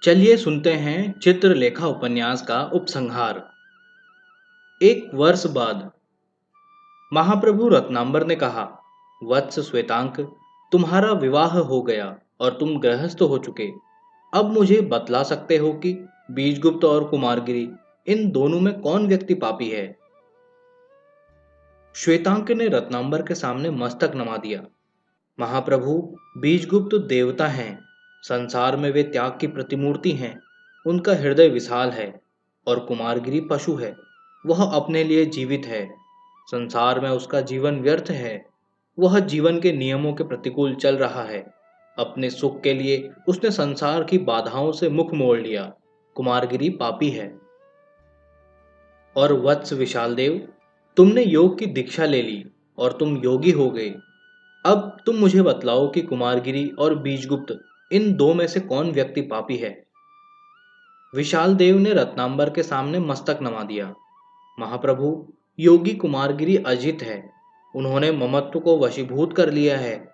चलिए सुनते हैं चित्रलेखा उपन्यास का उपसंहार। एक वर्ष बाद महाप्रभु रत्नांबर ने कहा, वत्स श्वेतांक, तुम्हारा विवाह हो गया और तुम गृहस्थ हो चुके। अब मुझे बतला सकते हो कि बीजगुप्त और कुमारगिरी, इन दोनों में कौन व्यक्ति पापी है? श्वेतांक ने रत्नांबर के सामने मस्तक नमा दिया। महाप्रभु, बीजगुप्त देवता हैं। संसार में वे त्याग की प्रतिमूर्ति हैं। उनका हृदय विशाल है। और कुमारगिरी पशु है। वह अपने लिए जीवित है। संसार में उसका जीवन व्यर्थ है। वह जीवन के नियमों के प्रतिकूल चल रहा है। अपने सुख के लिए उसने संसार की बाधाओं से मुख मोड़ लिया। कुमारगिरी पापी है। और वत्स विशाल देव, तुमने योग की दीक्षा ले ली और तुम योगी हो गए। अब तुम मुझे बतलाओ कि कुमारगिरी और बीजगुप्त, इन दो में से कौन व्यक्ति पापी है? विशाल देव ने रत्नांबर के सामने मस्तक नमा दिया। महाप्रभु, योगी कुमारगिरी अजित है। उन्होंने ममत्व को वशीभूत कर लिया है।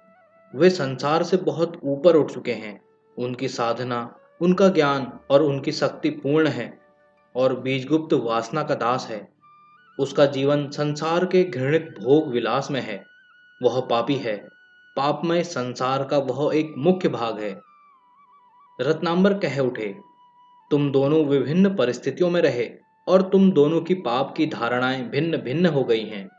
वे संसार से बहुत ऊपर उठ चुके हैं। उनकी साधना, उनका ज्ञान और उनकी शक्ति पूर्ण है। और बीजगुप्त वासना का दास है। उसका जीवन संसार के घृणित भोग विलास में है। वह पापी है। पापमय संसार का वह एक मुख्य भाग है। रत्नांबर कह उठे, तुम दोनों विभिन्न परिस्थितियों में रहे और तुम दोनों की पाप की धारणाएं भिन्न भिन्न हो गई हैं।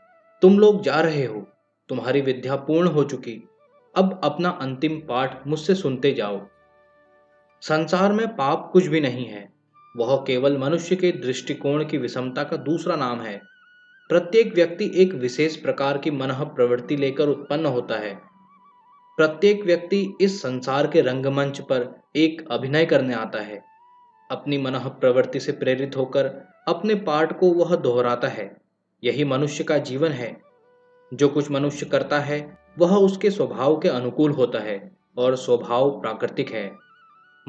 तुम लोग जा रहे हो। तुम्हारी विद्या पूर्ण हो चुकी। अब अपना अंतिम पाठ मुझसे सुनते जाओ। संसार में पाप कुछ भी नहीं है। वह केवल मनुष्य के दृष्टिकोण की विषमता का दूसरा नाम है। प्रत्येक व्यक्ति एक विशेष प्रकार की मनः प्रवृत्ति लेकर उत्पन्न होता है। प्रत्येक व्यक्ति इस संसार के रंगमंच पर एक अभिनय करने आता है। अपनी मनः प्रवृत्ति से प्रेरित होकर अपने पाठ को वह दोहराता है। यही मनुष्य का जीवन है। जो कुछ मनुष्य करता है वह उसके स्वभाव के अनुकूल होता है और स्वभाव प्राकृतिक है।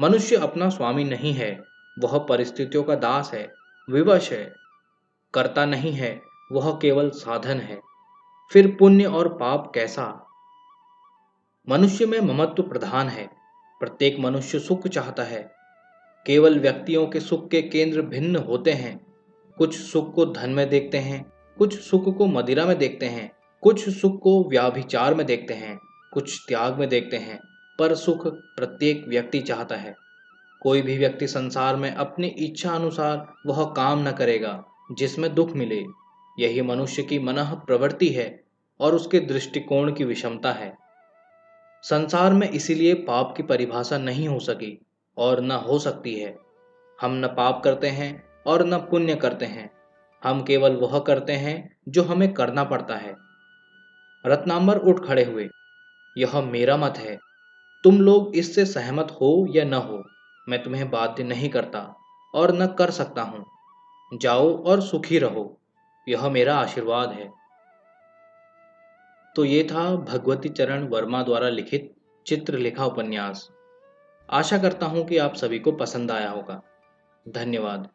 मनुष्य अपना स्वामी नहीं है। वह परिस्थितियों का दास है, विवश है, कर्ता नहीं है। वह केवल साधन है। फिर पुण्य और पाप कैसा? मनुष्य में ममत्व प्रधान है। प्रत्येक मनुष्य सुख चाहता है। केवल व्यक्तियों के सुख के केंद्र भिन्न होते हैं। कुछ सुख को धन में देखते हैं, कुछ सुख को मदिरा में देखते हैं, कुछ सुख को व्याभिचार में देखते हैं, कुछ त्याग में देखते हैं। पर सुख प्रत्येक व्यक्ति चाहता है। कोई भी व्यक्ति संसार में अपनी इच्छा अनुसार वह काम न करेगा जिसमें दुख मिले। यही मनुष्य की मनः प्रवृत्ति है और उसके दृष्टिकोण की विषमता है। संसार में इसीलिए पाप की परिभाषा नहीं हो सकी और न हो सकती है। हम न पाप करते हैं और न पुण्य करते हैं। हम केवल वह करते हैं जो हमें करना पड़ता है। रत्नांबर उठ खड़े हुए। यह मेरा मत है। तुम लोग इससे सहमत हो या न हो, मैं तुम्हें बाध्य नहीं करता और न कर सकता हूं। जाओ और सुखी रहो। यह मेरा आशीर्वाद है। तो ये था भगवती चरण वर्मा द्वारा लिखित चित्रलेखा उपन्यास। आशा करता हूं कि आप सभी को पसंद आया होगा। धन्यवाद।